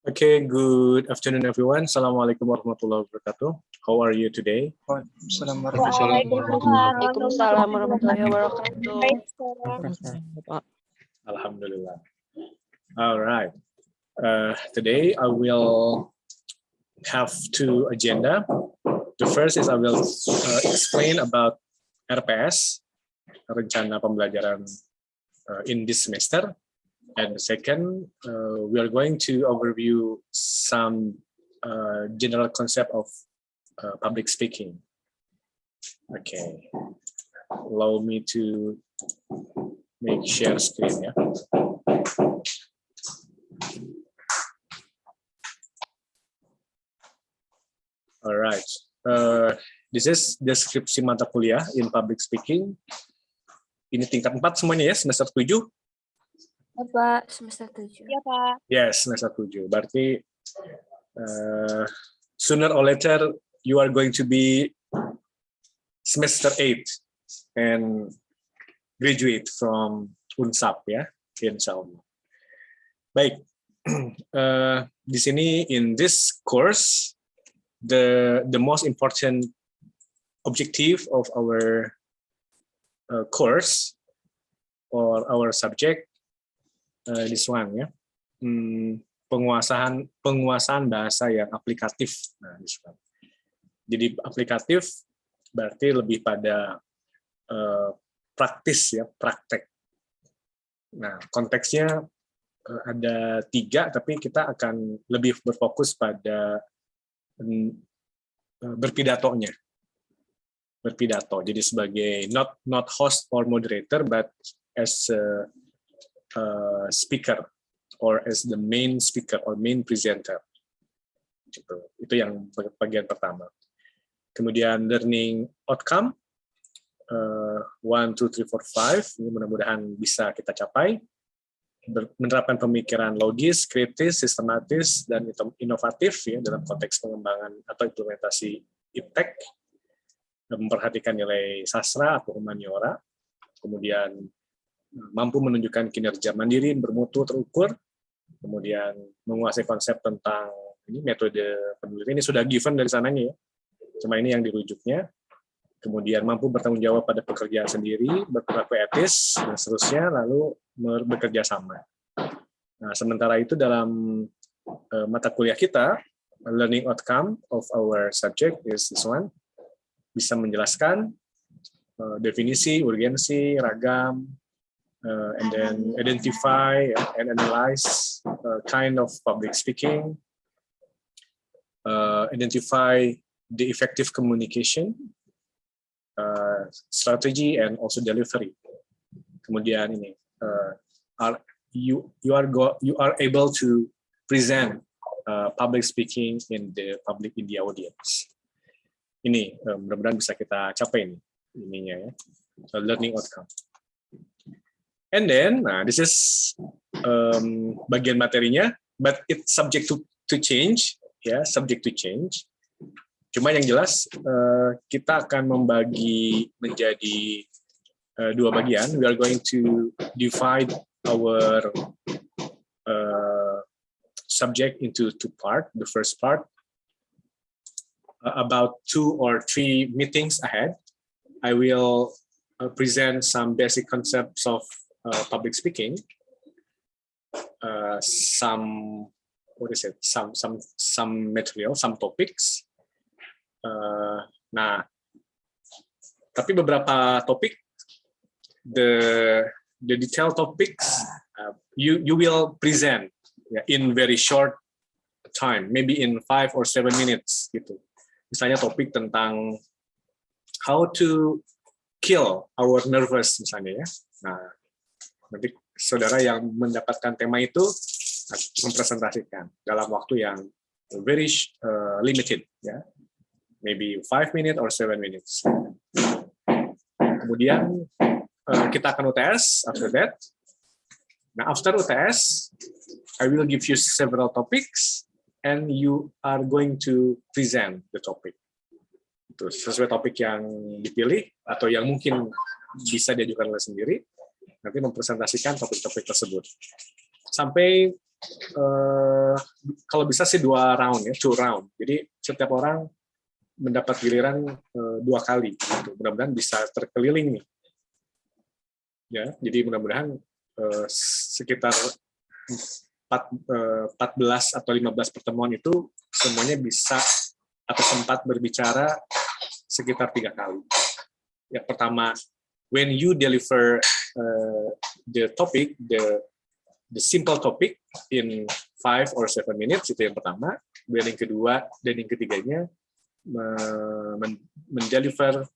Okay, good afternoon, everyone. Assalamualaikum warahmatullahi wabarakatuh. How are you today? Waalaikumsalam warahmatullahi wabarakatuh. Alhamdulillah. All right. Today I will have two agenda. The first is I will explain about RPS, rencana pembelajaran in this semester. And the second, we are going to overview some general concept of public speaking. Okay, allow me to make share screen. Yeah. All right. This is deskripsi mata kuliah in public speaking. Ini tingkat 4 semuanya ya, semester 7. Ya, Pak, semester 7. Ya, Pak. Yes, semester 7. Berarti sooner or later you are going to be semester 8 and graduate from Unsap ya, insyaallah. Baik. Di sini in this course the most important objective of our course or our subject this one ya, penguasaan bahasa yang aplikatif. Nah, this one. Jadi aplikatif berarti lebih pada praktis ya, praktek. Nah, konteksnya ada 3, tapi kita akan lebih berfokus pada berpidatonya. Berpidato. Jadi sebagai not host or moderator, but as a speaker or as the main speaker or main presenter. Gitu. Itu yang bagian pertama. Kemudian learning outcome 1, 2, 3, 4, 5 ini mudah-mudahan bisa kita capai. Menerapkan pemikiran logis, kritis, sistematis dan inovatif ya dalam konteks pengembangan atau implementasi iptek. Memperhatikan nilai sastra atau humaniora. Kemudian mampu menunjukkan kinerja mandiri, bermutu, terukur, kemudian menguasai konsep tentang ini metode penelitian, ini sudah given dari sananya ya, cuma ini yang dirujuknya, kemudian mampu bertanggung jawab pada pekerjaan sendiri, berperilaku etis, dan seterusnya, lalu bekerja sama. Nah, sementara itu dalam mata kuliah kita, learning outcome of our subject is this one, bisa menjelaskan definisi, urgensi, ragam, and then identify and analyze kind of public speaking, identify the effective communication, strategy, and also delivery. Kemudian ini, you are able to present public speaking in the audience. Ini mudah-mudahan bisa kita capai ininya ya, learning outcome. And then, nah, this is bagian materinya, but it's subject to change, ya, subject to change. Cuma yang jelas kita akan membagi menjadi 2 bagian. We are going to divide our subject into 2 parts. The first part, about 2 or 3 meetings ahead, I will present some basic concepts of public speaking, some material, some topics. Nah, tapi beberapa topik, the detailed topics, you will present in very short time, maybe in 5 or 7 minutes gitu. Misalnya topik tentang how to kill our nervous misalnya ya. Nah, nanti saudara yang mendapatkan tema itu mempresentasikan dalam waktu yang very limited, ya, maybe 5 minutes or 7 minutes. Kemudian kita akan UTS after that. Nah, after UTS, I will give you several topics and you are going to present the topic. Itu sesuai topik yang dipilih atau yang mungkin bisa diajukan oleh sendiri. Nanti mempresentasikan topik-topik tersebut. Sampai kalau bisa sih 2 round ya, 2 round. Jadi setiap orang mendapat giliran 2 kali. Gitu. Mudah-mudahan bisa terkeliling nih. Ya, jadi mudah-mudahan sekitar 14 atau 15 pertemuan itu semuanya bisa atau sempat berbicara sekitar 3 kali. Yang pertama, when you deliver the topic, the simple topic in 5 or 7 minutes, itu yang pertama. Dan yang kedua dan yang ketiganya mendeliver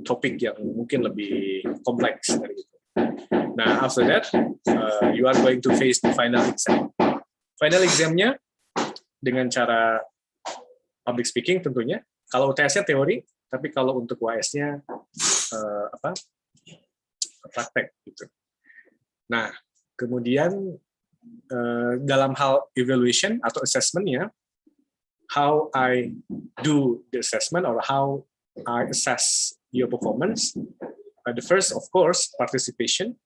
topik yang mungkin lebih kompleks dari itu. Nah, after that, you are going to face the final exam. Final examnya dengan cara public speaking tentunya. Kalau UTS-nya teori, tapi kalau untuk UAS-nya praktek gitu. Nah, kemudian dalam hal evaluation atau assessment-nya, how I do the assessment or how I assess your performance. The first, of course, participation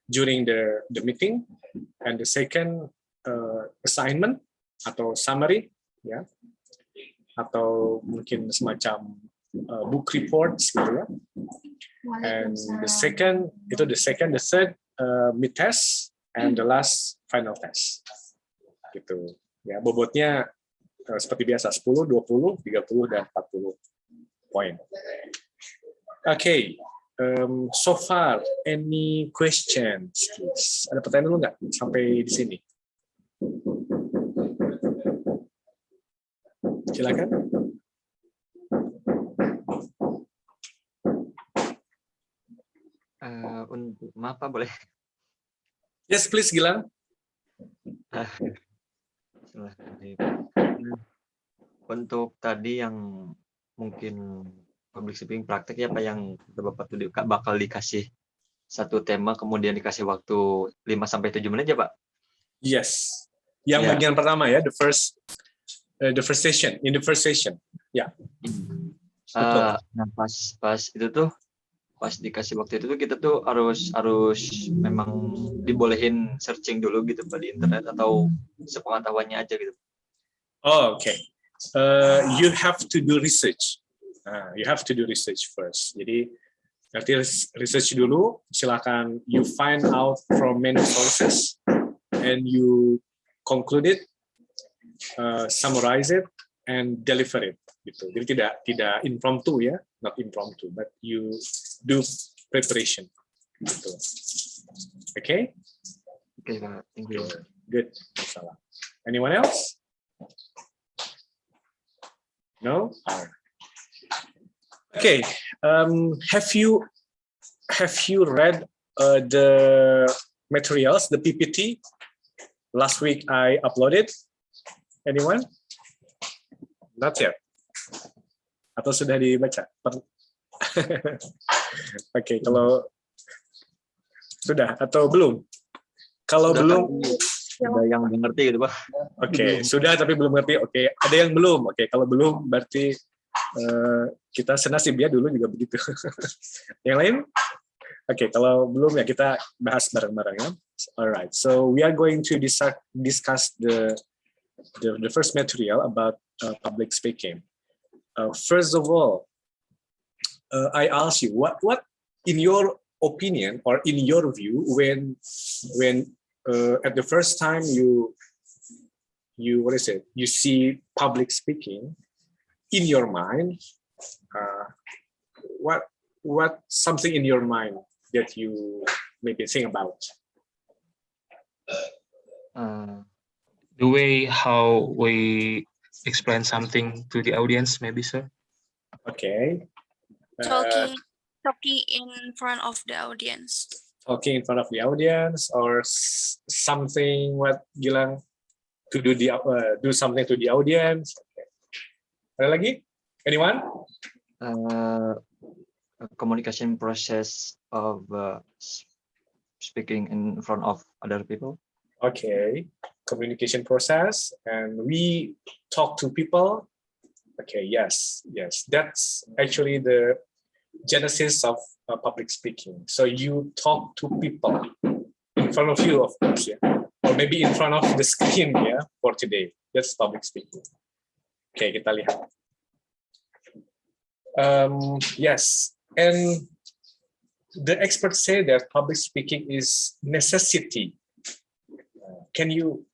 during the meeting, and the second assignment atau summary, ya, atau mungkin semacam book reports gitu ya. And the third mid test, and the last final test. Gitu. Ya, bobotnya seperti biasa 10, 20, 30 dan 40 poin. Okay. So far, any questions? Please? Ada pertanyaan dulu nggak sampai di sini? Silakan. Maaf Pak, boleh? Yes, please, Gilang. Untuk tadi yang mungkin public speaking praktek ya Pak, yang Bapak tuh bakal dikasih satu tema kemudian dikasih waktu 5-7 menit ya Pak? Yes. Yang bagian pertama ya, the first session, in the first session. Ya. Nah, pas itu tuh, pas dikasih waktu itu tuh kita tuh harus memang dibolehin searching dulu gitu Pak di internet, atau sepengetahuannya aja gitu? Oh, okay. You have to do research. You have to do research first. Jadi nanti research dulu. Silakan you find out from many sources and you conclude it, summarize it, and deliver it. Gitu. Jadi tidak impromptu ya, not impromptu, but you do preparation. Gitu. Okay? Okay, thank you. Good. Salah. Anyone else? No? Okay. Have you read the materials, the PPT last week I uploaded? Anyone? Not yet. Atau sudah dibaca? Oke, kalau sudah atau belum? Kalau belum, ada yang mengerti gitu Pak. Oke, sudah tapi belum ngerti. Oke, ada yang belum. Oke, kalau belum berarti kita senasib ya, dulu juga begitu. Yang lain? Oke, kalau belum ya kita bahas bareng-bareng ya. Alright, so we are going to discuss the first material about public speaking. First of all, I ask you, what in your opinion or in your view, when at the first time you see public speaking, in your mind, what something in your mind that you maybe think about? The way how we explain something to the audience, maybe, sir. Okay. Talking in front of the audience. Talking in front of the audience, or something. What Gilang, to do something to the audience. Okay. Ada lagi? Anyone? Communication process of speaking in front of other people. Okay, communication process, and we talk to people. Okay, yes, that's actually the genesis of public speaking. So you talk to people in front of you, of course, yeah. maybe in front of the screen ya for today. That's public speaking. Oke, kita lihat. Yes, and the experts say that public speaking is necessity. Can you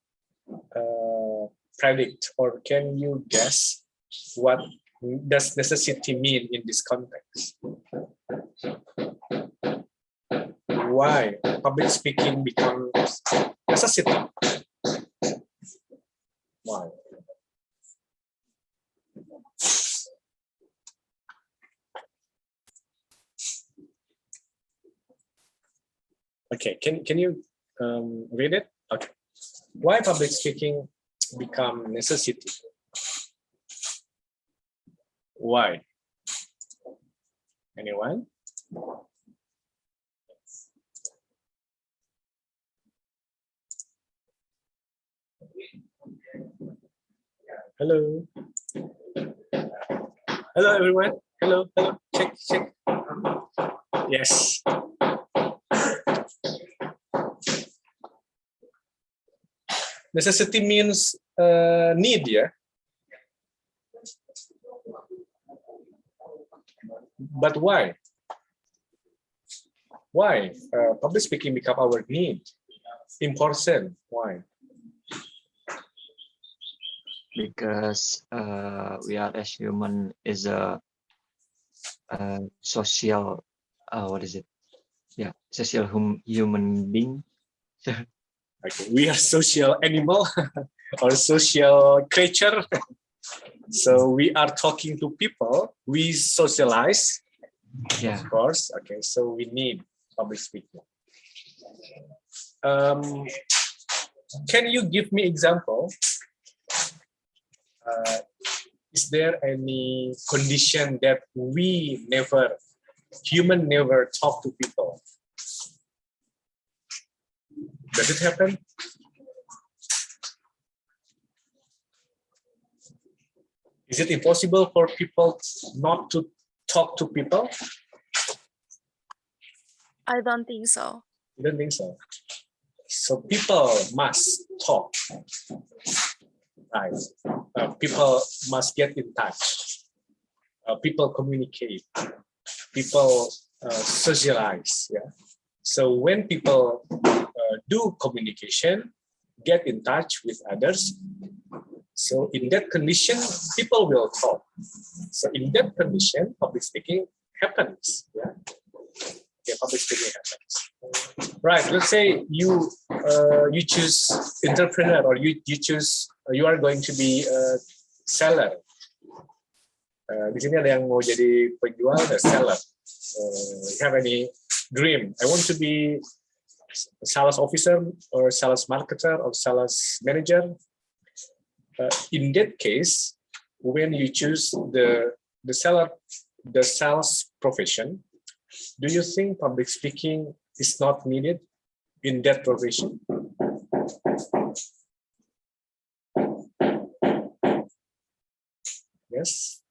predict or can you guess what does necessity mean in this context? Why public speaking becomes necessity? Why? Okay, can you read it? Okay. Why public speaking become necessity? Why? Anyone? Hello. Hello, everyone. Hello. Check. Yes. Necessity means need, yeah. But why? Why public speaking become our need? Important. Why? Because we are as human is a social what is it? Yeah, social human being. Okay, we are social animal or social creature. So we are talking to people. We socialize, Yeah. of course. Okay, so we need public speaking. Can you give me example? Is there any condition that human never talk to people? Does it happen? Is it impossible for people not to talk to people? I don't think so. I don't think so. So people must talk. Right. People must get in touch. People communicate. People socialize. Yeah. So when people do communication, get in touch with others. So in that condition, people will talk. So in that condition, public speaking happens. Yeah. Okay, public speaking happens. Right. Let's say you choose entrepreneur, or you choose you are going to be a seller. Di sini ada yang mau jadi penjual, ada seller. You have any dream? I want to be a sales officer or sales marketer or sales manager. In that case, when you choose the sales profession, do you think public speaking is not needed in that profession? Yes.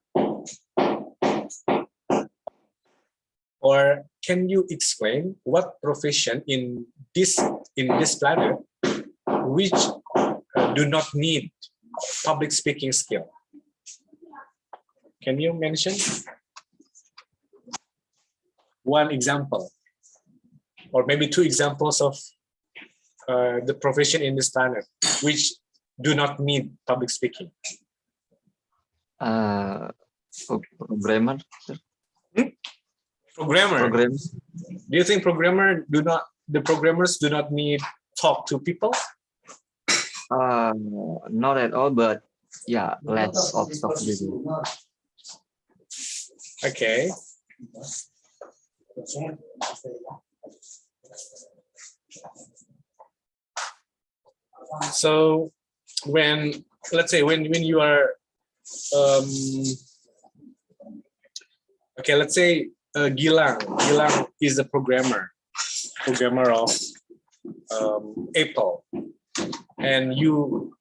Or can you explain what profession in this planet which do not need public speaking skill? Can you mention one example, or maybe two examples of the profession in this planet which do not need public speaking? Programmer. Programmer. Do you think programmers do not need talk to people? Not at all, but yeah, lots of stuff to do. Okay. So let's say when you are okay, let's say Gilang is a programmer of Apple, and you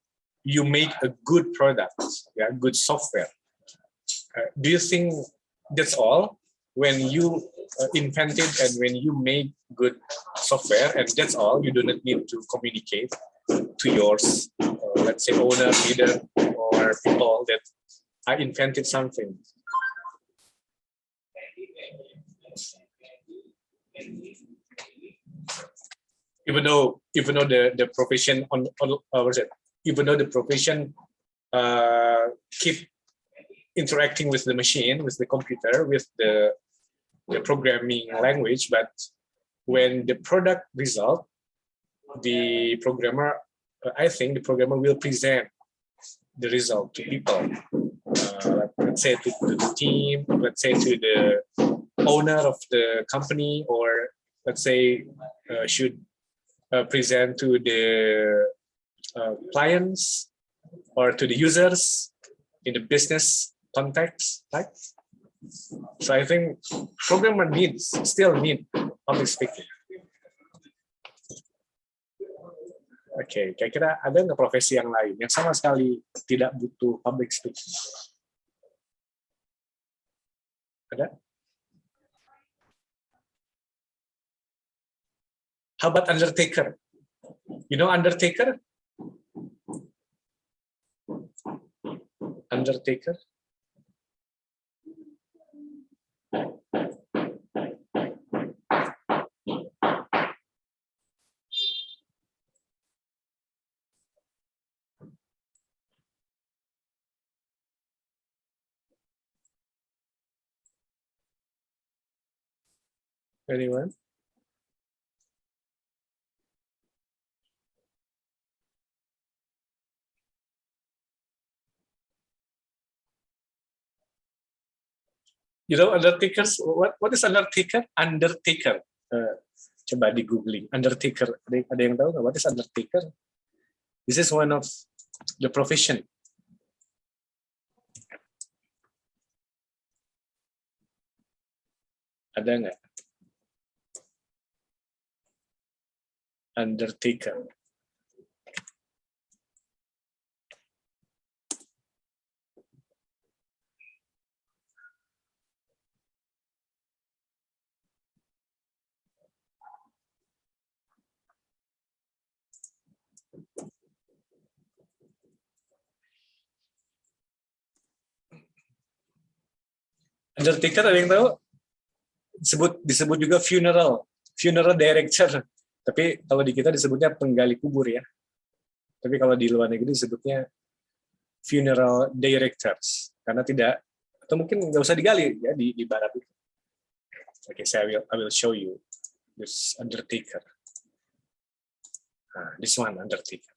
make a good product, yeah, good software. Do you think that's all? When you invented and when you made good software, and that's all, you do not need to communicate to yours, let's say owner, leader, or people that I invented something. Even though the profession even though the profession keep interacting with the machine, with the computer, with the programming language, but when the product result, the programmer, I think the programmer will present the result to people. Let's say to the team, let's say to the owner of the company, or let's say should present to the clients or to the users in the business context, right? So I think programmer still need public speaking. Oke, kira-kira ada nggak profesi yang lain yang sama sekali tidak butuh public speaking? Ada? How about undertaker? You know undertaker? Undertaker? Anyone? You know undertakers? What is undertaker? Undertaker. Coba di googling. Undertaker. Ada yang tahu nggak? What is undertaker? This is one of the profession. Ada nggak? Undertaker. Undertaker ada yang tahu? Disebut juga funeral director. Tapi kalau di kita disebutnya penggali kubur ya. Tapi kalau di luar negeri disebutnya funeral directors karena tidak, atau mungkin nggak usah digali ya di barat itu. Oke, I will show you this undertaker. This one undertaker.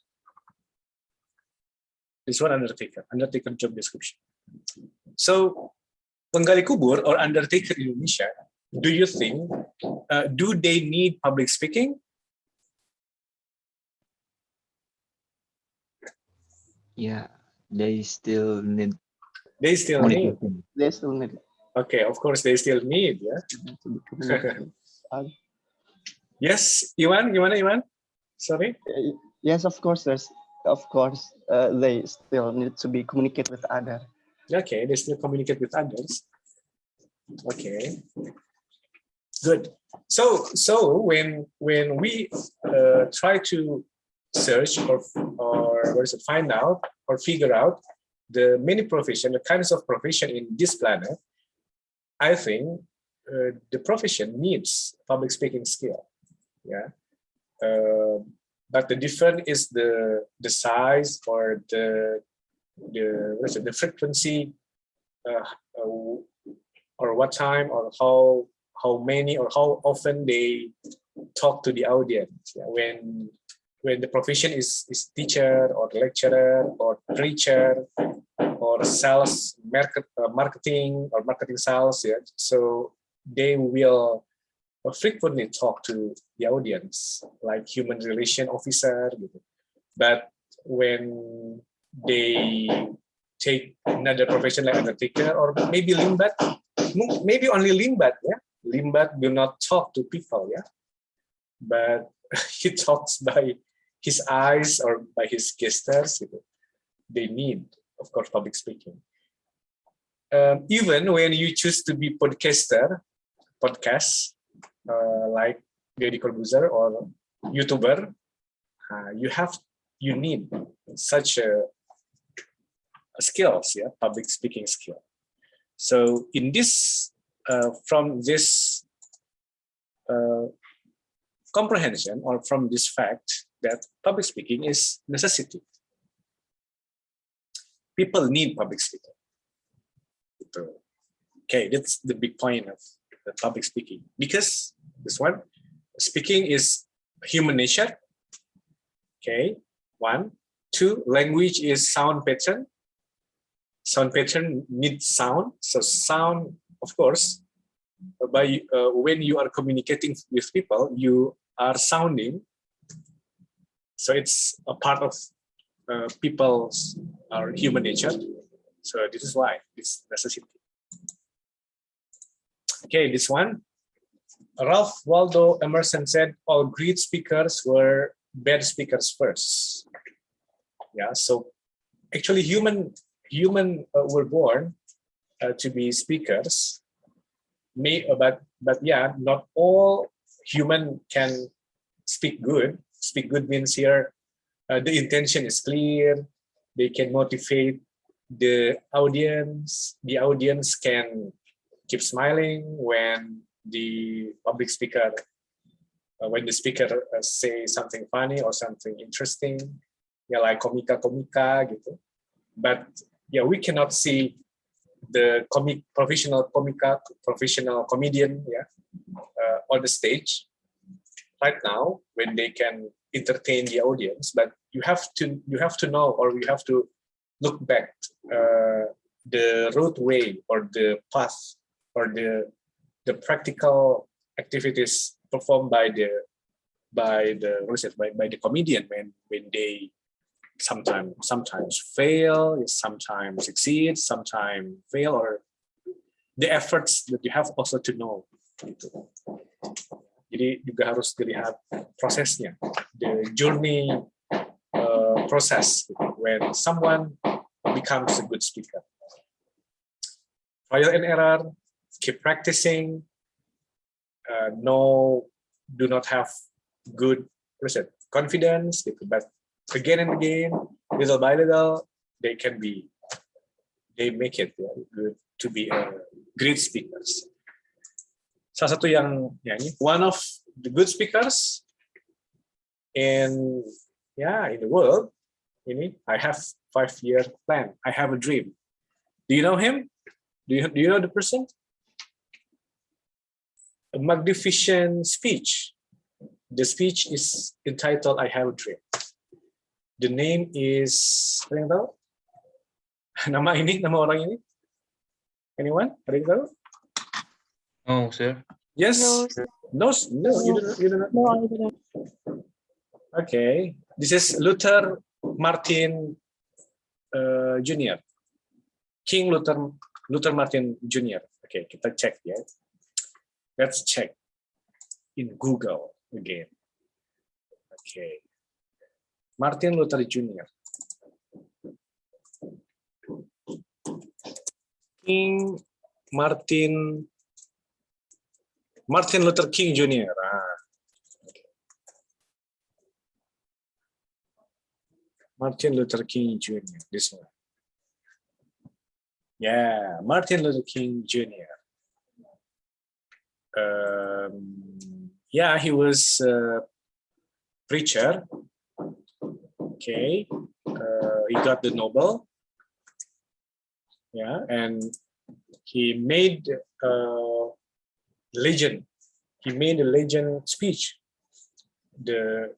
This one undertaker job description. So penggali kubur or undertaker in Indonesia, do you think do they need public speaking? Yeah, they still need They still need. communication. They still need Okay, of course they still need ya. to be communicated. Yes, Iwan, gimana Iwan? Sorry. Yes, of course. They still need to be communicate with other. Okay, they still communicate with others. Okay, good. So when we try to search or find out or figure out the many profession, the kinds of profession in this planet, I think the profession needs public speaking skill. Yeah, but the difference is the size or the frequency, or what time or how many or how often they talk to the audience. Yeah, when the profession is teacher or lecturer or preacher or sales, marketing or marketing sales, yeah, so they will frequently talk to the audience like human relation officer gitu. But when they take another profession like undertaker or maybe limbat, maybe only limbat, yeah, limbat will not talk to people, yeah, but he talks by his eyes or by his gestures. They need, of course, public speaking. Even when you choose to be podcast, like Deddy Corbuzier or YouTuber, you have you need such a skills, yeah, public speaking skill. So in this, from this comprehension, or from this fact that public speaking is necessity. People need public speaking. Okay, that's the big point of the public speaking, because this one, speaking is human nature. Okay, 1, 2, language is sound pattern. Sound pattern needs sound. So sound, of course, by when you are communicating with people, you are sounding. So it's a part of people's human nature. So this is why it's necessity. Okay, this one. Ralph Waldo Emerson said all great speakers were bad speakers first. Yeah, so actually human were born to be speakers. But yeah, not all human can speak good. Speak good means here the intention is clear. They can motivate the audience. The audience can keep smiling when the public speaker, when the speaker say something funny or something interesting, yeah, like komika gitu. But yeah, we cannot see the professional comedian, yeah, on the stage right now when they can entertain the audience. But you have to know, or you have to look back the roadway or the path or the practical activities performed by the comedian when they sometimes fail, sometimes succeed, sometimes fail, or the efforts that you have also to know. Jadi juga harus dilihat prosesnya, the journey process when someone becomes a good speaker. Trial and error, keep practicing. Do not have good confidence, but again and again, little by little, they make it good to be great speakers. Salah satu yang ini, one of the good speakers in the world. Ini, I have 5-year plan. I have a dream. Do you know him? Do you know the person? A magnificent speech. The speech is entitled "I Have a Dream." The name is, ada yang tahu? Nama orang ini? Anyone? Ada yang tahu? No, sir. Yes. No, No, you don't know. no, I didn't. Okay. This is Luther Martin Jr. King Luther Martin Jr. Okay, kita cek ya. Let's check in Google again. Okay. Martin Luther Jr. King Martin Luther King Jr. Martin Luther King Jr. This one. Yeah, Martin Luther King Jr. Yeah, he was a preacher. Okay, he got the Nobel. Yeah, and he made legend. He made a legend speech. The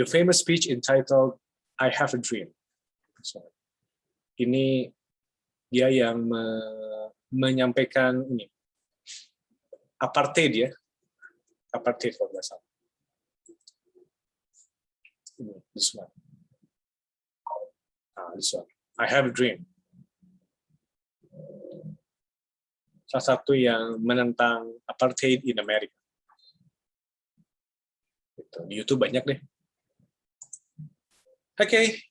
famous speech entitled "I Have a Dream." So, ini dia yang menyampaikan ini apartheid ya, apartheid kalau nggak salah. This one. This one. I have a dream. Salah satu yang menentang apartheid in America. Di YouTube banyak deh. Oke.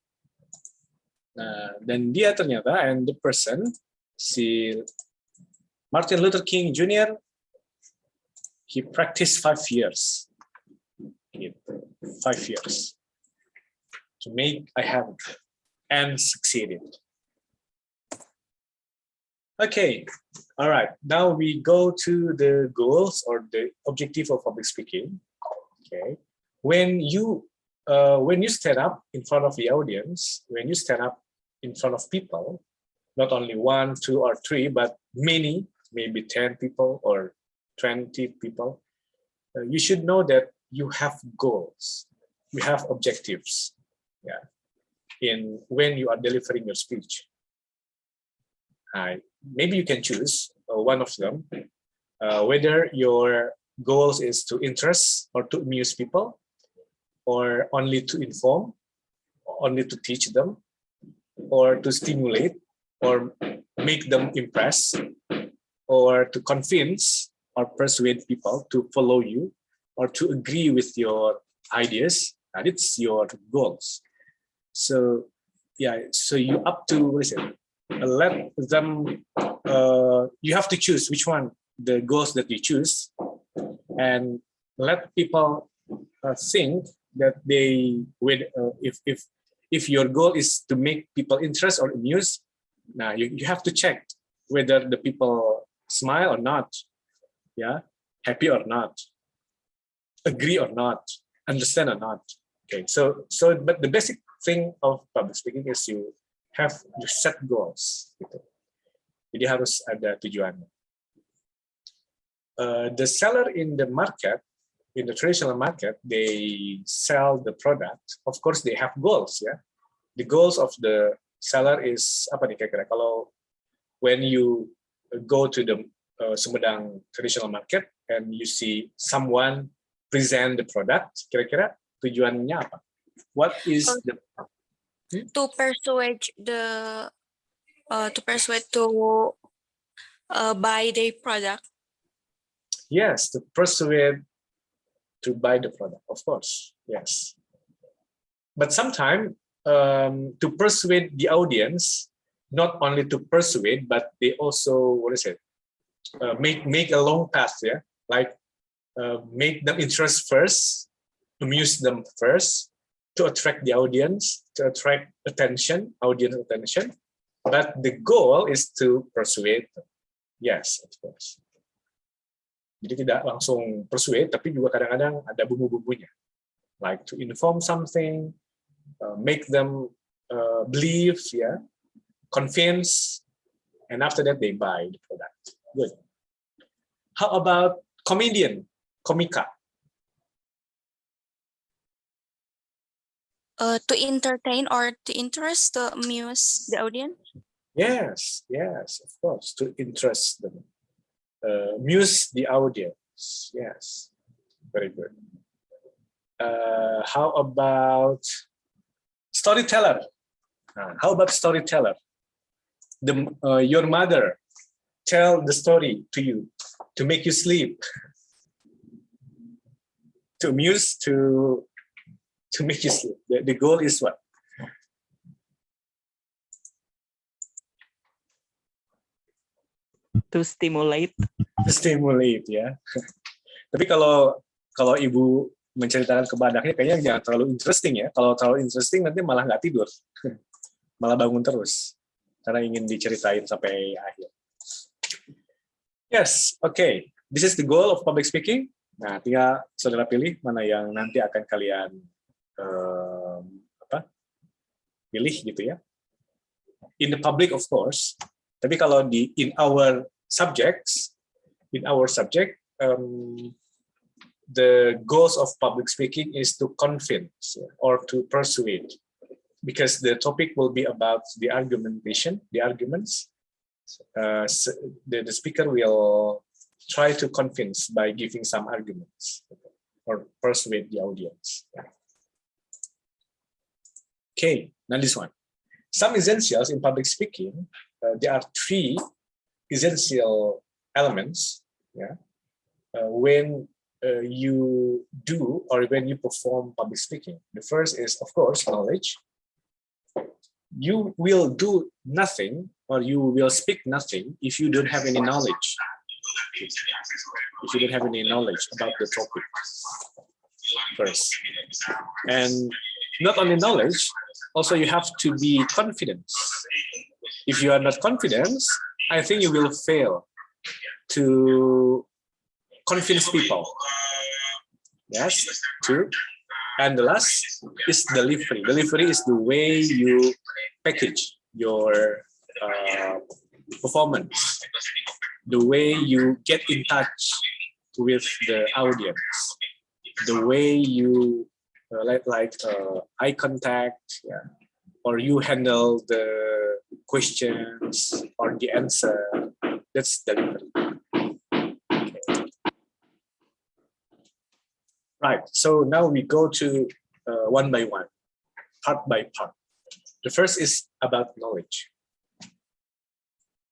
Nah, dan dia ternyata, and the person, si Martin Luther King Jr., he practiced 5 years. 5 years. to make I haven't and succeeded. Okay, all right. Now we go to the goals or the objective of public speaking. Okay, when you stand up in front of the audience, when you stand up in front of people, not only 1, 2, or 3, but many, maybe 10 people or 20 people, you should know that you have goals, you have objectives, yeah, in when you are delivering your speech. Maybe you can choose one of them, whether your goals is to interest or to amuse people, or only to inform, only to teach them, or to stimulate, or make them impress, or to convince or persuade people to follow you, or to agree with your ideas. And it's your goals. So yeah, so you up to, what is it? Let them, you have to choose which one, the goals that you choose, and let people think that they, if your goal is to make people interest or amuse, now you have to check whether the people smile or not, yeah, happy or not, agree or not, understand or not. Okay, so but the basic thing of public speaking is you have to set goals. Gitu. Jadi harus ada tujuannya. The seller in the market, in the traditional market, they sell the product. Of course, they have goals. Yeah, the goals of the seller is apa nih kira-kira? Kalau when you go to the Sumedang traditional market and you see someone present the product, kira-kira tujuannya apa? What is the To persuade to buy their product. Yes, to persuade to buy the product, of course, yes. But sometimes to persuade the audience, not only to persuade, but they also, what is it, make a long path, yeah, like make them interest first, amuse them first, to attract the audience, to attract attention, audience attention. But the goal is to persuade them. Yes, of course. Jadi tidak langsung persuade, tapi juga kadang-kadang ada bumbu-bumbunya, like to inform something, make them believe, yeah, convince, and after that they buy the product. Good. How about comedian, komika? To entertain or to interest, to amuse the audience. Yes, yes, of course, to interest them, amuse the audience. Yes, very good. How about storyteller? How about storyteller? Your mother tell the story to you to make you sleep, to amuse, to make you sleep. The goal is what? To stimulate. To stimulate, ya. Tapi kalau ibu menceritakan ke badaknya, kayaknya jangan terlalu interesting ya. Kalau terlalu interesting nanti malah nggak tidur, malah bangun terus karena ingin diceritain sampai akhir. Yes, okay. This is the goal of public speaking. Nah, tinggal saudara pilih mana yang nanti akan kalian pilih gitu ya. In the public, of course. Tapi kalau in our subject, the goals of public speaking is to convince or to persuade, because the topic will be about the argumentation, the arguments. So the speaker will try to convince by giving some arguments or persuade the audience. Okay, now this one. Some essentials in public speaking. There are 3 essential elements. Yeah, when you do or when you perform public speaking. The first is, of course, knowledge. You will do nothing or you will speak nothing if you don't have any knowledge. If you don't have any knowledge about the topic first. And not only knowledge, also you have to be confident. If you are not confident, I think you will fail to convince people. Yes, two. And the last is delivery. Delivery is the way you package your performance, the way you get in touch with the audience, the way you eye contact, yeah, or you handle the questions or the answer. That's delivery. Okay. Right. So now we go to one by one, part by part. The first is about knowledge.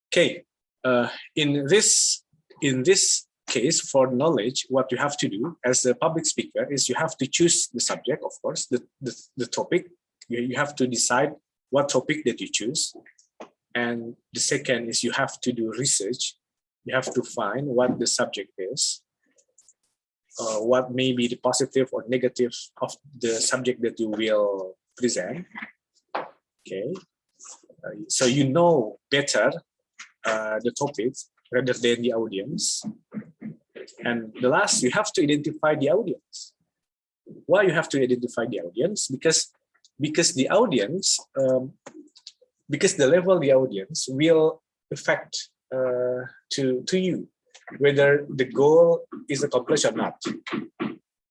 Okay. In this case, for knowledge, what you have to do as a public speaker is you have to choose the subject, of course, the topic. You have to decide what topic that you choose. And the second is you have to do research. You have to find what the subject is, what may be the positive or negative of the subject that you will present. Okay. So you know better the topics rather than the audience. And the last, you have to identify the audience. Why you have to identify the audience? Because the audience, because the level of the audience will affect to you whether the goal is accomplished or not.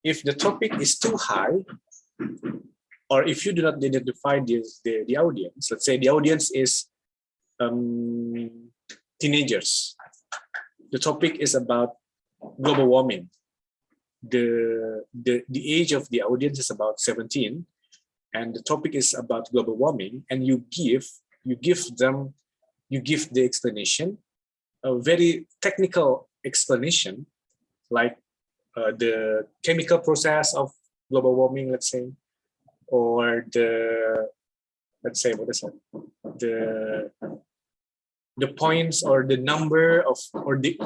If the topic is too high, or if you do not identify the audience, let's say the audience is teenagers. The topic is about global warming. The age of the audience is about 17, and the topic is about global warming, and you give the explanation, a very technical explanation, like the chemical process of global warming, let's say, or the points or the number of or the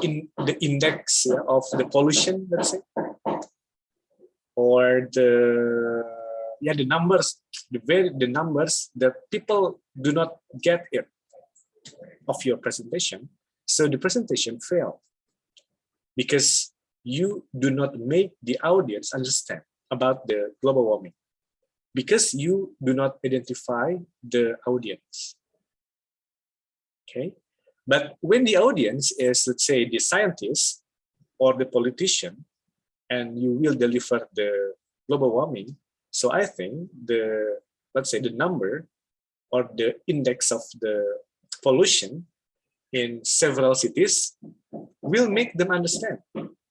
index of the pollution, let's say, or the numbers, the numbers that people do not get it of your presentation. So the presentation failed because you do not make the audience understand about the global warming, because you do not identify the audience. Okay, but when the audience is, let's say, the scientist or the politician, and you will deliver the global warming, so I think let's say the number or the index of the pollution in several cities will make them understand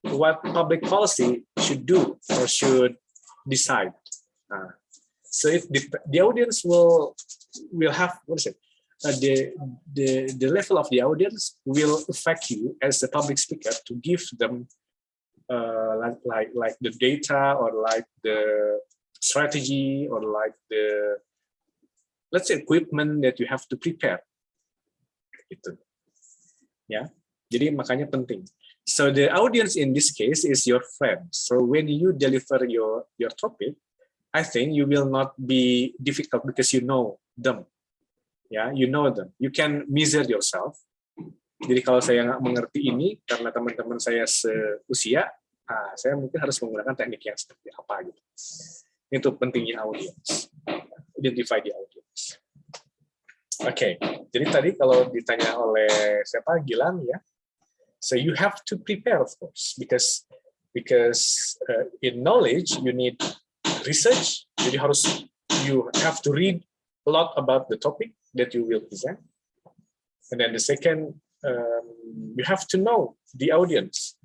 what public policy should do or should decide. So if the audience will have, the level of the audience will affect you as a public speaker to give them like the data, or like the strategy, or like the, let's say, equipment that you have to prepare. Itu. Ya, jadi makanya penting. So the audience in this case is your friend. So when you deliver your topic, I think you will not be difficult because you know them. Ya, you know them. You can measure yourself. Jadi kalau saya nggak mengerti ini karena teman-teman saya seusia, saya mungkin harus menggunakan teknik yang seperti apa gitu. Itu pentingnya audience. Identify the audience. Oke, jadi tadi kalau ditanya oleh siapa, Gilang ya. So you have to prepare, of course, because in knowledge you need research. Jadi you have to read a lot about the topic that you will present. And then the second, you have to know the audience.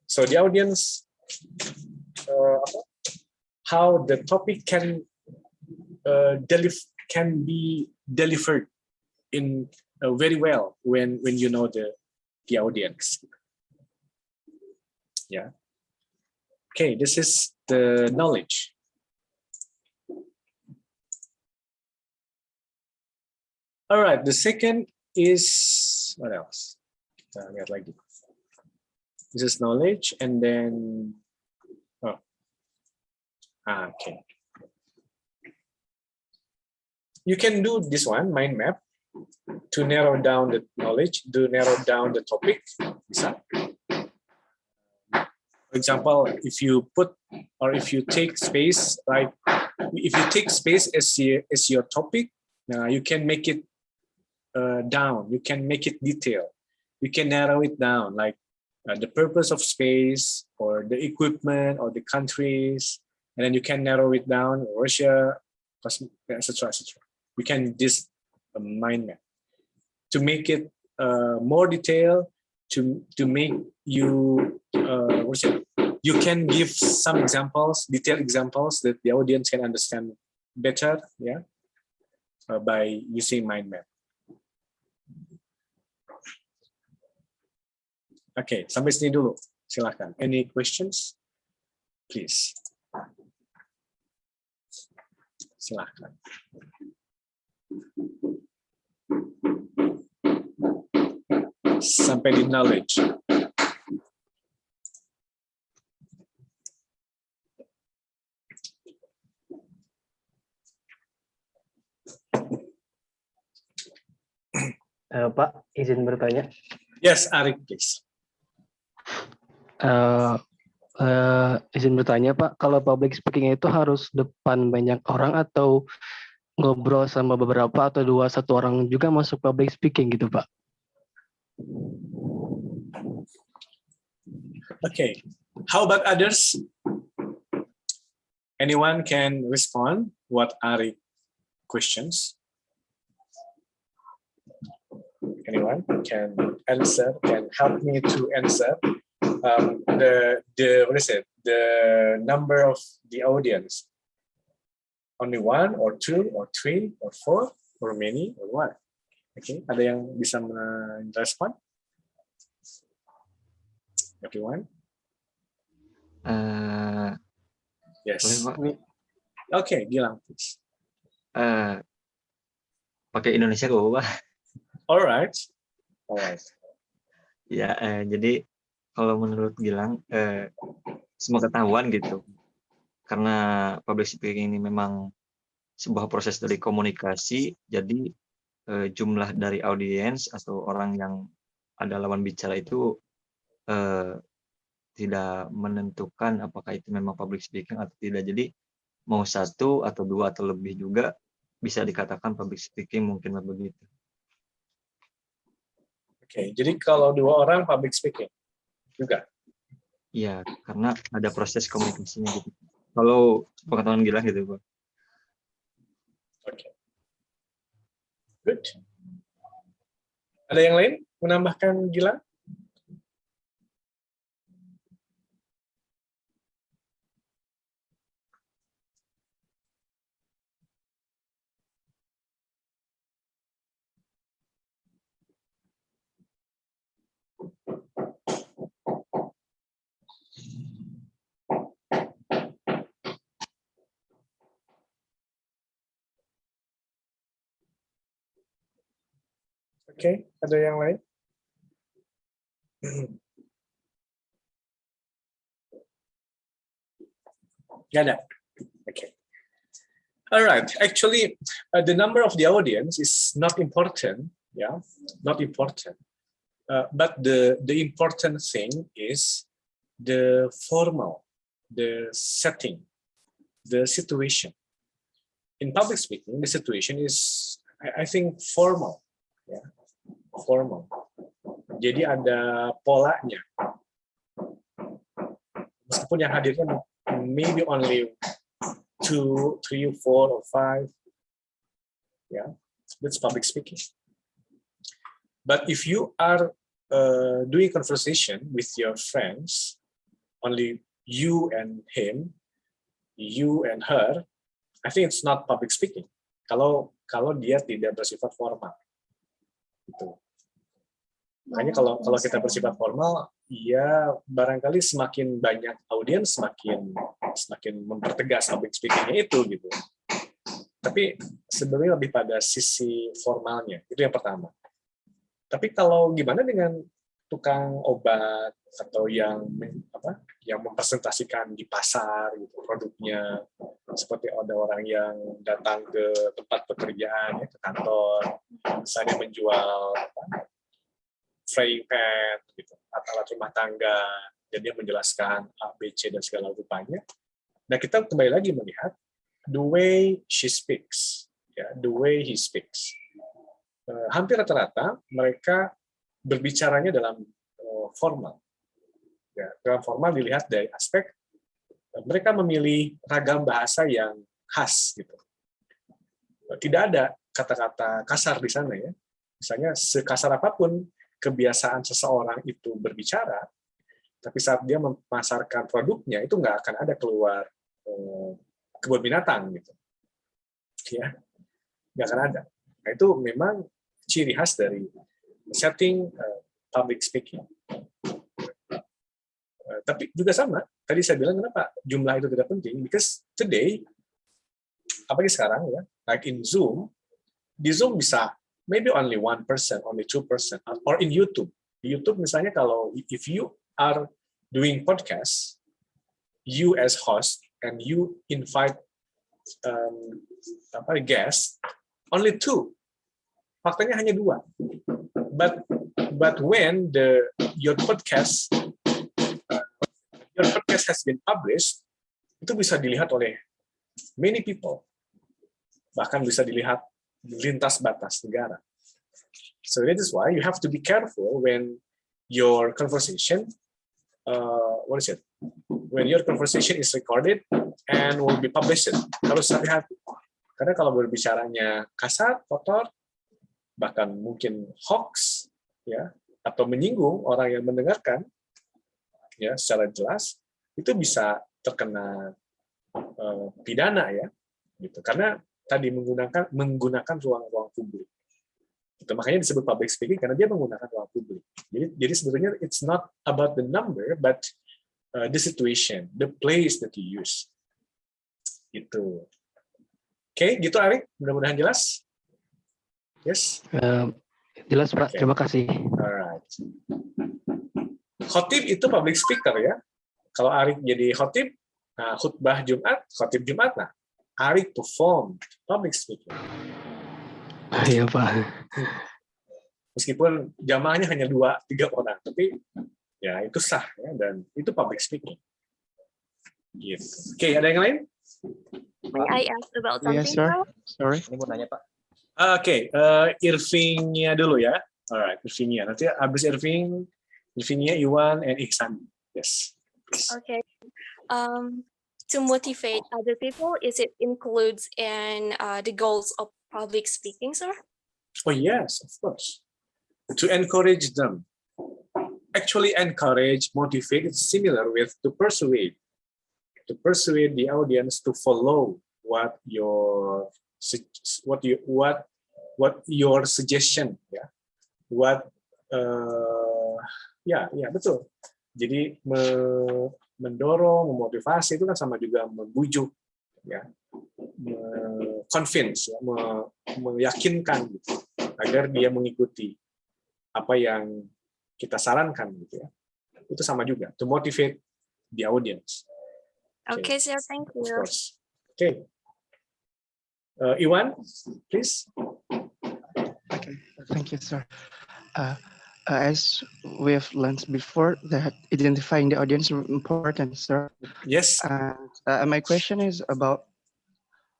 So the audience, how the topic can be delivered in very well when you know the audience. Yeah. Okay, this is the knowledge. All right, the second is, what else? Lihat lagi. This is knowledge, and then, okay. you can do this one, mind map, to narrow down the knowledge, to narrow down the topic. Bisa. For example, if you put or if you take space, like if you take space as your topic, you can make it down. You can make it detailed. You can narrow it down, like the purpose of space or the equipment or the countries, and then you can narrow it down, Russia, etc., etc. You can just mind map to make it more detailed, to make you you can give some examples, detailed examples that the audience can understand better, yeah, by using mind map. Oke, sampai sini dulu. Silakan. Any questions? Please. Silakan. Sampai di knowledge. Pak, izin bertanya. Yes, Arik, please. Izin bertanya, Pak, kalau public speaking itu harus depan banyak orang atau ngobrol sama beberapa atau 2-1 orang juga masuk public speaking gitu, Pak? Okay. How about others? Anyone can respond what Arik questions? Anyone can answer, can help me to answer the number of the audience. Only 1 or 2 or 3 or 4 or many or what? Okay, ada yang bisa merespon? Everyone? Yes. Okay, Gilang, please. Pakai Indonesia kok, Pak. Alright. Ya, jadi kalau menurut Gilang, semua ketahuan gitu. Karena public speaking ini memang sebuah proses dari komunikasi, jadi jumlah dari audiens atau orang yang ada lawan bicara itu tidak menentukan apakah itu memang public speaking atau tidak. Jadi mau 1 atau 2 atau lebih juga bisa dikatakan public speaking, mungkin begitu. Oke, jadi kalau 2 orang public speaking juga? Iya, karena ada proses komunikasinya gitu. Kalau pengetahuan Gilang gitu, Pak. Oke. Good. Ada yang lain menambahkan Gilang? Oke, ada yang lain? Nggak ada. Okay. All right. Actually, the number of the audience is not important. Yeah, not important. But the important thing is the formal, the setting, the situation. In public speaking, the situation is, I think, formal. Yeah, formal. Jadi ada polanya. Meskipun yang hadirnya maybe only 2, 3, 4, or 5. Yeah, that's public speaking. But if you are doing conversation with your friends, only you and him, you and her, I think it's not public speaking. Kalau dia tidak bersifat formal, gitu. Makanya kalau kita bersifat formal, ya barangkali semakin banyak audiens, semakin mempertegas public speaking-nya itu, gitu. Tapi sebenarnya lebih pada sisi formalnya, itu yang pertama. Tapi kalau gimana dengan tukang obat atau yang yang mempresentasikan di pasar gitu produknya, seperti ada orang yang datang ke tempat pekerjaan ya, ke kantor, misalnya menjual frying pan gitu, atau alat rumah tangga, dan dia menjelaskan A, B, C dan segala rupanya. Nah, kita kembali lagi melihat the way she speaks, ya, the way he speaks. Hampir rata-rata mereka berbicaranya dalam formal. Ya, dalam formal dilihat dari aspek mereka memilih ragam bahasa yang khas gitu. Tidak ada kata-kata kasar di sana ya. Misalnya sekasar apapun kebiasaan seseorang itu berbicara, tapi saat dia memasarkan produknya itu nggak akan ada keluar kebun binatang gitu. Ya, nggak akan ada. Nah, itu memang ciri khas dari setting public speaking. Tapi juga sama, tadi saya bilang kenapa jumlah itu tidak penting, because today, apalagi sekarang ya, like in Zoom, di Zoom bisa maybe only 1%, only 2%, or in YouTube. Di YouTube misalnya kalau if you are doing podcast, you as host, and you invite guest, only 2. Faktanya hanya 2. But when your podcast has been published, itu bisa dilihat oleh many people, bahkan bisa dilihat lintas batas negara. So that is why you have to be careful when your conversation, when your conversation is recorded and will be published. Harus hati-hati, karena kalau berbicaranya kasar, kotor, bahkan mungkin hoax, ya, atau menyinggung orang yang mendengarkan, ya, secara jelas, itu bisa terkena pidana ya, gitu. Karena tadi menggunakan ruang-ruang publik. Itu makanya disebut public speaking karena dia menggunakan ruang publik. Jadi sebetulnya it's not about the number, but the situation, the place that you use. Gitu. Oke, gitu Ari. Mudah-mudahan jelas. Yes. Jelas Pak. Okay. Terima kasih. Alright. Khotib itu public speaker ya. Kalau Arik jadi khotib, nah, khutbah Jumat, khotib Jumat, nah Arik perform public speaking. Iya Pak. Meskipun jamaahnya hanya 2-3 orang, tapi ya itu sah ya, dan itu public speaking. Gitu. Oke, ada yang lain? May I ask about something? Yes, sir. Sorry. Ini mau nanya Pak. Oke, Irving-nya dulu ya. Alright, Irving-nya. Nanti habis Irving-nya Iwan and Iksan. Yes. Okay. To motivate other people, is it includes in the goals of public speaking, sir? Oh yes, of course. To encourage them. Actually, encourage, motivate is similar with to persuade. To persuade the audience to follow what your suggestion, ya. Betul. Jadi mendorong, memotivasi itu kan sama juga membujuk, ya, convince, ya, meyakinkan gitu, agar dia mengikuti apa yang kita sarankan, gitu ya. Itu sama juga, to motivate the audience. Okay, sir. Thank Of you. course. Okay. Iwan, please. Okay, thank you, sir. As we've learned before, that identifying the audience is important, sir. Yes. And my question is about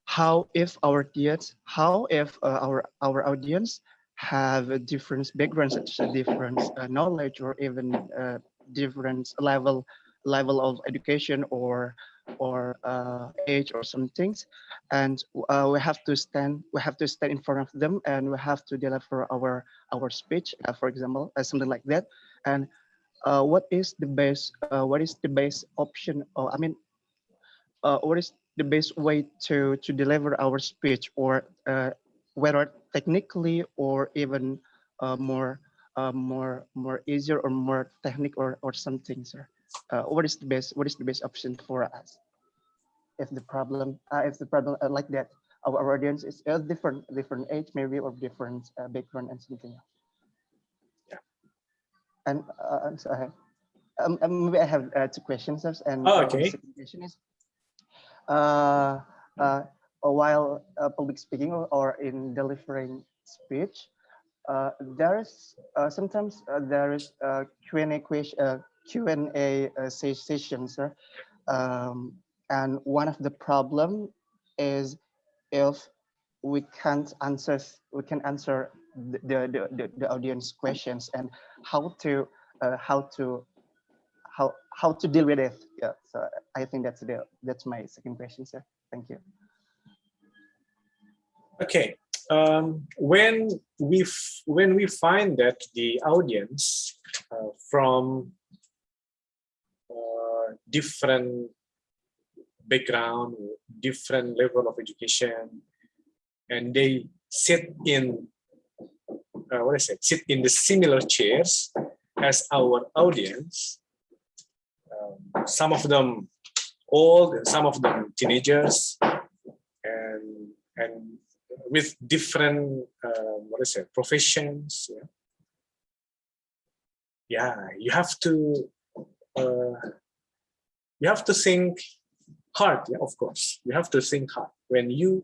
how if our audience have a different backgrounds, such as different knowledge, or even different level of education or age or some things, and we have to stand in front of them, and we have to deliver our speech, for example, something like that. And what is the best option, or what is the best way to deliver our speech, or whether technically or even more easier or more technical or something, sir. What is the best option for us if the problem like that our audience is different age maybe, or different background and something else? And so maybe I have two questions, and Okay. the second question is, while public speaking or in delivering speech, there is sometimes there is Q&A question, Q&A sessions, and one of the problem is if we can't answer the audience questions, and how to deal with it. Yeah, so I think that's my second question, sir. Thank you. Okay. When we find that the audience from different background, different level of education, and they sit in sit in the similar chairs as our audience. Some of them old, some of them teenagers, and with different professions. Yeah, you have to think hard. Yeah, of course, you have to think hard when you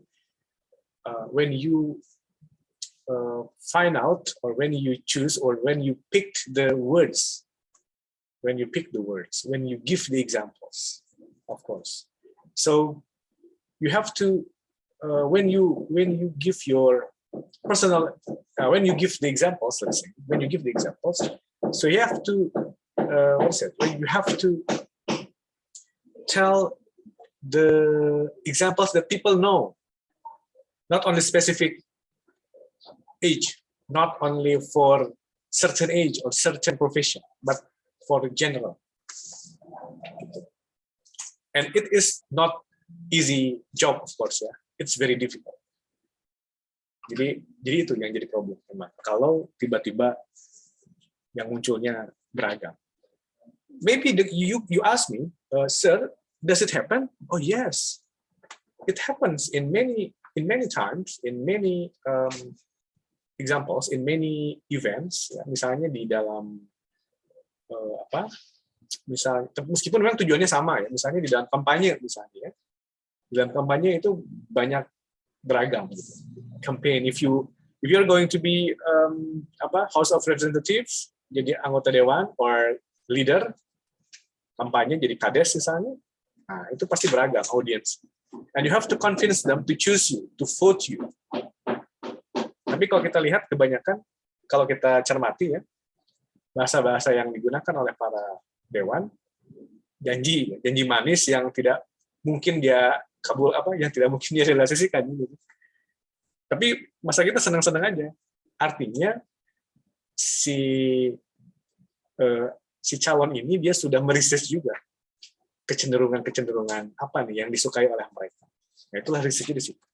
find out, or when you choose, or when you pick the words. When you give the examples, of course. So you have to when you give your personal when you give the examples, let's say, when you give the examples, so you have to you have to tell the examples that people know, not only specific age, not only for certain age or certain profession, but for the general. And it is not easy job, of course, ya. It's very difficult. Jadi itu yang jadi problem memang. Kalau tiba-tiba yang munculnya beragam. Maybe you ask me, sir, does it happen? Oh yes, it happens in many times, in many examples, in many events. Ya. Misalnya di dalam misalnya, meskipun memang tujuannya sama ya, misalnya di dalam kampanye, misalnya ya, di dalam kampanye itu banyak beragam gitu. Campaign, if you're going to be House of Representatives, jadi anggota dewan or leader, kampanye jadi kades misalnya, nah itu pasti beragam audience, and you have to convince them to choose you, to vote you. Tapi kalau kita lihat kebanyakan, kalau kita cermati ya, bahasa-bahasa yang digunakan oleh para dewan, janji manis yang tidak mungkin dia yang tidak mungkin dia realisasikan gitu. Tapi masa kita senang-senang aja. Artinya si calon ini dia sudah meriset juga kecenderungan apa nih yang disukai oleh mereka. Nah, itulah risetnya di situ.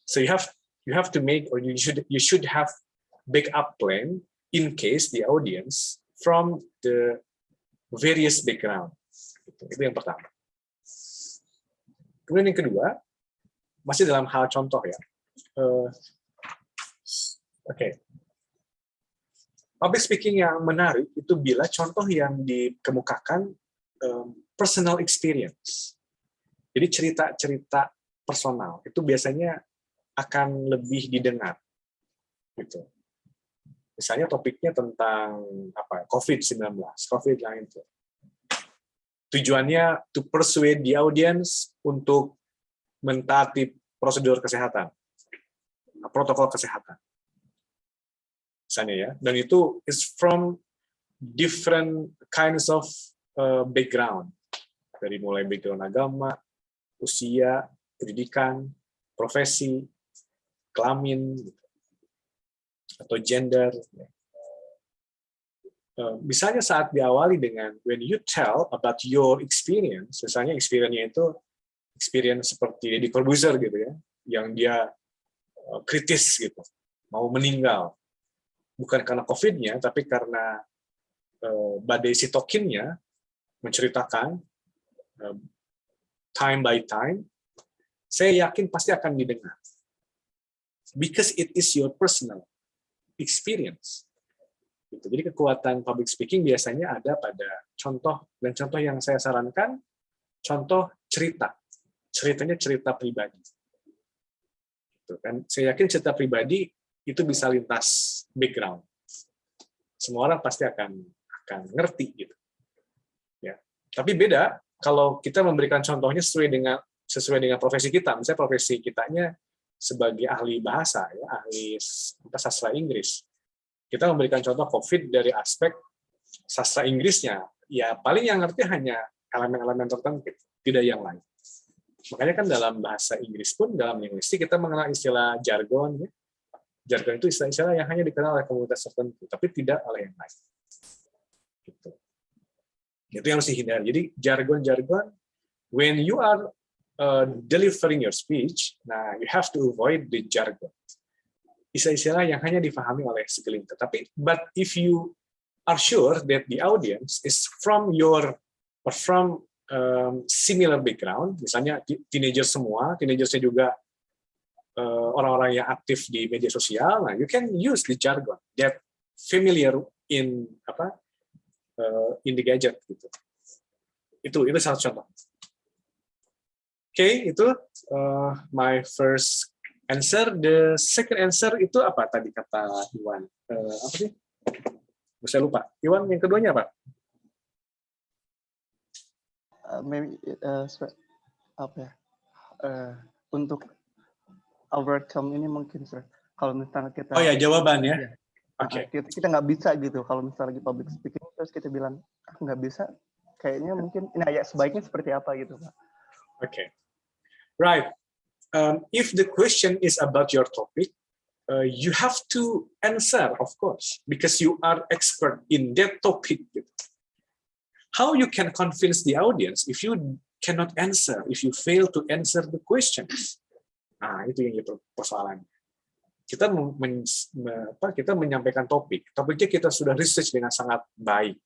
So you have to make, or you should have backup plan in case the audience from the various background. Itu yang pertama. Kemudian yang kedua, masih dalam hal contoh ya. Oke. Public speaking yang menarik itu bila contoh yang dikemukakan personal experience. Jadi cerita-cerita personal itu biasanya akan lebih didengar. Gitu. Misalnya topiknya tentang COVID-19. Tujuannya to persuade the audience untuk mentaati prosedur kesehatan, protokol kesehatan. Misalnya ya, dan itu is from different kinds of background, dari mulai background agama, usia, pendidikan, profesi, kelamin, atau gender. Misalnya saat diawali dengan when you tell about your experience, misalnya experience-nya itu experience seperti Deddy Corbuzier gitu ya, yang dia kritis gitu, mau meninggal, bukan karena COVID-nya, tapi karena badai sitokinnya, menceritakan time by time, saya yakin pasti akan didengar. Because it is your personal experience. Gitu. Jadi kekuatan public speaking biasanya ada pada contoh, dan contoh yang saya sarankan, contoh cerita. Ceritanya cerita pribadi. Gitu kan. Saya yakin cerita pribadi itu bisa lintas background. Semua orang pasti akan ngerti gitu. Ya. Tapi beda kalau kita memberikan contohnya sesuai dengan profesi kita. Misalnya profesi kitanya sebagai ahli bahasa, ya, ahli sastra Inggris. Kita memberikan contoh COVID dari aspek sastra Inggrisnya. Ya paling yang ngerti hanya elemen-elemen tertentu, tidak yang lain. Makanya kan dalam bahasa Inggris pun, dalam linguistik kita mengenal istilah jargon. Ya. Jargon itu istilah-istilah yang hanya dikenal oleh komunitas tertentu, tapi tidak oleh yang lain. Gitu. Itu yang harus dihindari. Jadi jargon-jargon, when you are delivering your speech, nah you have to avoid the jargon. Istilah-istilah yang hanya difahami oleh segelintir. Tapi, but if you are sure that the audience is from your or from similar background, misalnya teenager semua, teenagersnya juga orang-orang yang aktif di media sosial, nah you can use the jargon that familiar in in the gadget gitu. Itu salah satu contoh. Oke, itu my first answer. The second answer itu apa tadi kata Iwan? Apa sih? Saya lupa. Iwan yang keduanya apa? Maybe apa ya? Untuk overcome ini mungkin, sir. Kalau misalnya kita. Oh ya, jawaban ya. Oke. Kita nggak bisa gitu. Kalau misalnya lagi public speaking terus kita bilang nggak bisa, kayaknya mungkin ini ya sebaiknya seperti apa gitu, Pak? Okay. Right. If the question is about your topic, you have to answer, of course, because you are expert in that topic. How you can convince the audience if you cannot answer, if you fail to answer the questions? Nah, itu yang itu persoalannya. Kita menyampaikan topiknya kita sudah research dengan sangat baik.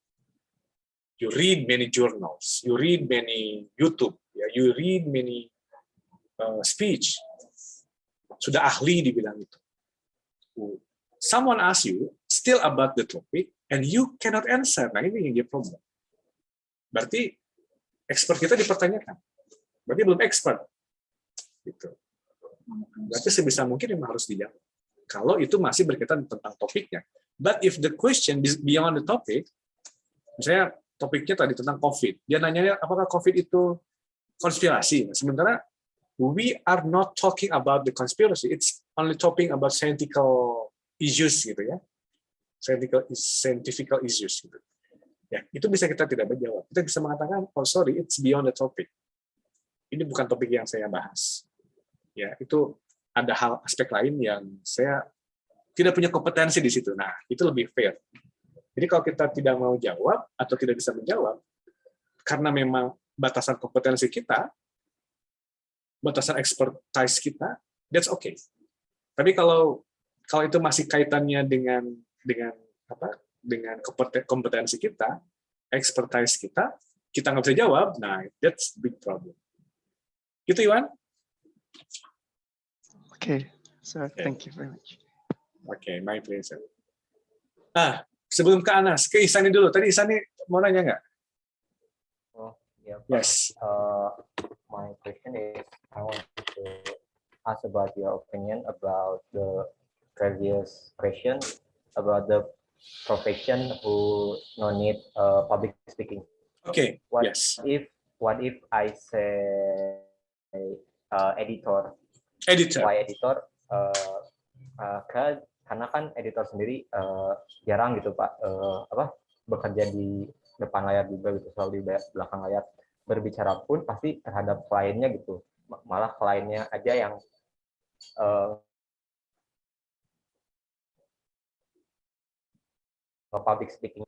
You read many journals, you read many YouTube, you read many speech, sudah ahli di bidang itu. Someone asks you still about the topic and you cannot answer. Nah, ini yang dia problem. Berarti expert kita dipertanyakan. Berarti belum expert. Gitu. Berarti sebisa mungkin memang harus dijawab. Kalau itu masih berkaitan tentang topiknya. But if the question is beyond the topic, misalnya topiknya tadi tentang COVID, dia nanya apakah COVID itu konspirasi. Sementara we are not talking about the conspiracy, it's only talking about scientific issues gitu ya. Scientific issues gitu. Ya, itu bisa kita tidak menjawab. Kita bisa mengatakan, oh sorry, it's beyond the topic. Ini bukan topik yang saya bahas. Ya, itu ada hal aspek lain yang saya tidak punya kompetensi di situ. Nah, itu lebih fair. Jadi kalau kita tidak mau jawab atau tidak bisa menjawab karena memang batasan kompetensi kita, batasan expertise kita, that's okay. Tapi kalau itu masih kaitannya dengan kompetensi kita, expertise kita nggak bisa jawab, nah that's big problem. Gitu, Iwan? Okay, sir, thank you very much. Okay, my pleasure. Sebelum ke Anas, ke Isani dulu. Tadi Isani mau nanya nggak? Oh, yeah. Yes. My question is, I want to ask about your opinion about the previous question about the profession who no need public speaking. Okay. What yes. if I say editor? Editor. Why editor? Karena kan editor sendiri jarang gitu Pak, bekerja di depan layar juga gitu, selalu di belakang layar. Berbicara pun pasti terhadap kliennya gitu, malah kliennya aja yang public speaking.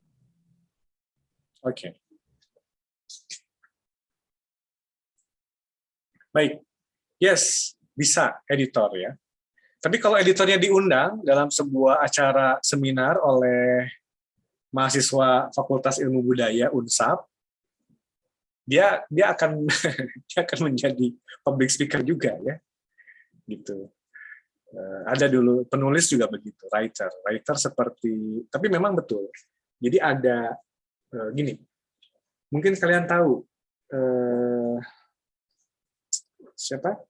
Oke. Baik. Yes, bisa editor ya. Tapi kalau editornya diundang dalam sebuah acara seminar oleh mahasiswa Fakultas Ilmu Budaya Unsap, dia akan dia akan menjadi public speaker juga ya. Gitu. Ada dulu penulis juga begitu, writer seperti, tapi memang betul. Jadi ada gini, mungkin kalian tahu siapa?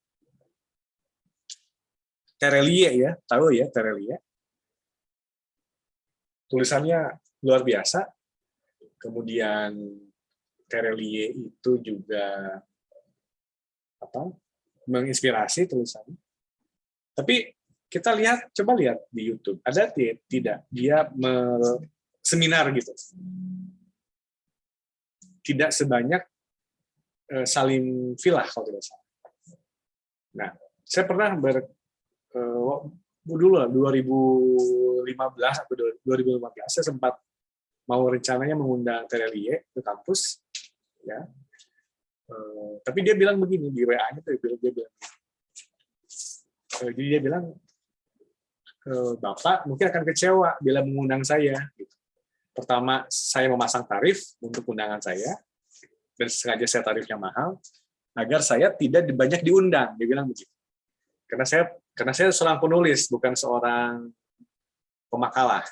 Terelie ya, tahu ya Terelie. Tulisannya luar biasa. Kemudian Terelie itu juga menginspirasi tulisannya. Tapi kita coba lihat di YouTube, ada tidak dia seminar gitu. Tidak sebanyak Salim Filah kalau tidak salah. Nah, saya pernah dulu lah 2015 atau 2015 saya sempat mau rencananya mengundang Terelie ke kampus, ya. Tapi dia bilang begini di WA-nya tuh, dia bilang, jadi dia bilang, Bapak mungkin akan kecewa bila mengundang saya. Gitu. Pertama, saya memasang tarif untuk undangan saya, dan sengaja saya tarifnya mahal, agar saya tidak banyak diundang. Dia bilang begitu. Karena saya seorang penulis, bukan seorang pemakalah.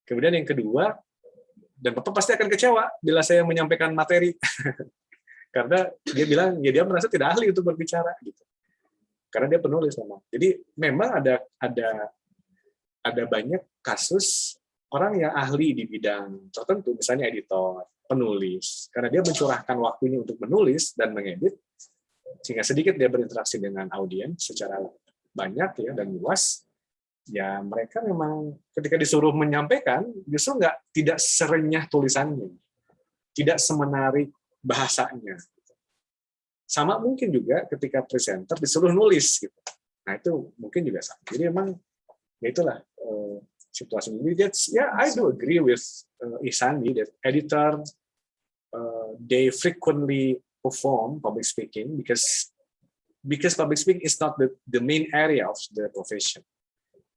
Kemudian yang kedua, dan Bapak pasti akan kecewa bila saya menyampaikan materi. Karena dia bilang, ya dia merasa tidak ahli untuk berbicara. Gitu. Karena dia penulis memang. Jadi memang ada banyak kasus orang yang ahli di bidang tertentu, misalnya editor, penulis. Karena dia mencurahkan waktunya untuk menulis dan mengedit, sehingga sedikit dia berinteraksi dengan audiens secara banyak ya dan luas, ya mereka memang ketika disuruh menyampaikan justru tidak serenyah tulisannya, tidak semenarik bahasanya. Sama mungkin juga ketika presenter disuruh nulis gitu. Nah itu mungkin juga sama. Jadi memang ya itulah situasi ini. Yeah, I do agree with Ihsani that editor they frequently perform public speaking because public speaking is not the main area of the profession.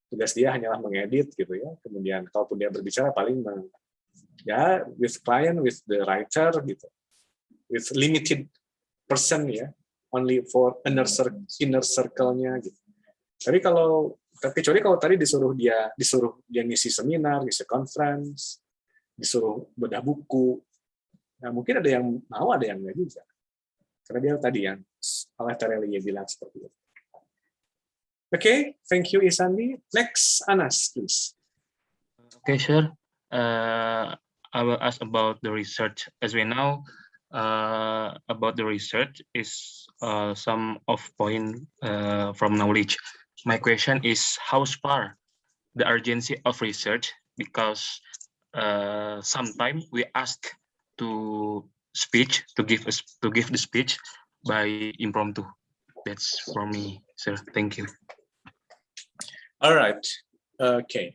Tugas dia hanyalah mengedit gitu ya. Kemudian kalaupun dia berbicara paling ya with client, with the writer gitu, with limited person ya, only for inner circle-nya gitu. Tapi kecuali kalau tadi disuruh dia ngisi seminar, ngisi conference, disuruh bedah buku, nah mungkin ada yang mau, ada yang enggak juga. Karena dia tadi yang oleh Terelie bilang seperti itu. Okay, thank you Ihsani. Next, Anas, please. Okay, sure. I will ask about the research. As we know, about the research is some of point from knowledge. My question is, how far the urgency of research? Because sometimes we ask to give the speech by impromptu. That's for me, sir. Thank you. All right. Okay.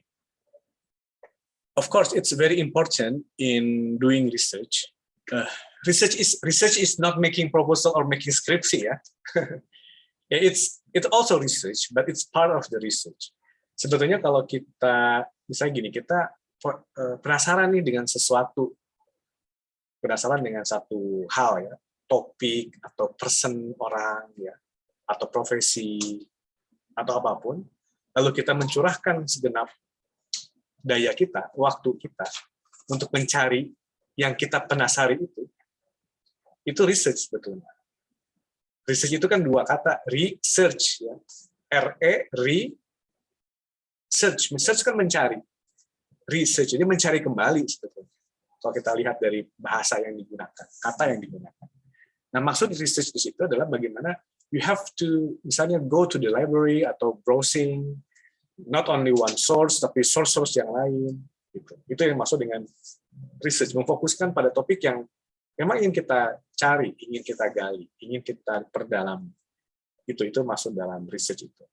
Of course, it's very important in doing research. Research is not making proposal or making skripsi, ya. It's also research, but it's part of the research. Sebetulnya kalau kita misalnya gini, kita penasaran nih dengan sesuatu. Penasaran dengan satu hal ya, topik atau person orang ya, atau profesi atau apapun, lalu kita mencurahkan segenap daya kita, waktu kita untuk mencari yang kita penasari itu research sebetulnya. Research itu kan dua kata, research ya, search kan mencari, research ini mencari kembali sebetulnya. Kalau kita lihat dari bahasa yang digunakan, kata yang digunakan. Nah, maksud research di situ adalah bagaimana you have to misalnya go to the library atau browsing, not only one source, tapi source yang lain. Gitu. Itu yang maksud dengan research, memfokuskan pada topik yang memang ingin kita cari, ingin kita gali, ingin kita perdalam. Itu masuk dalam research itu.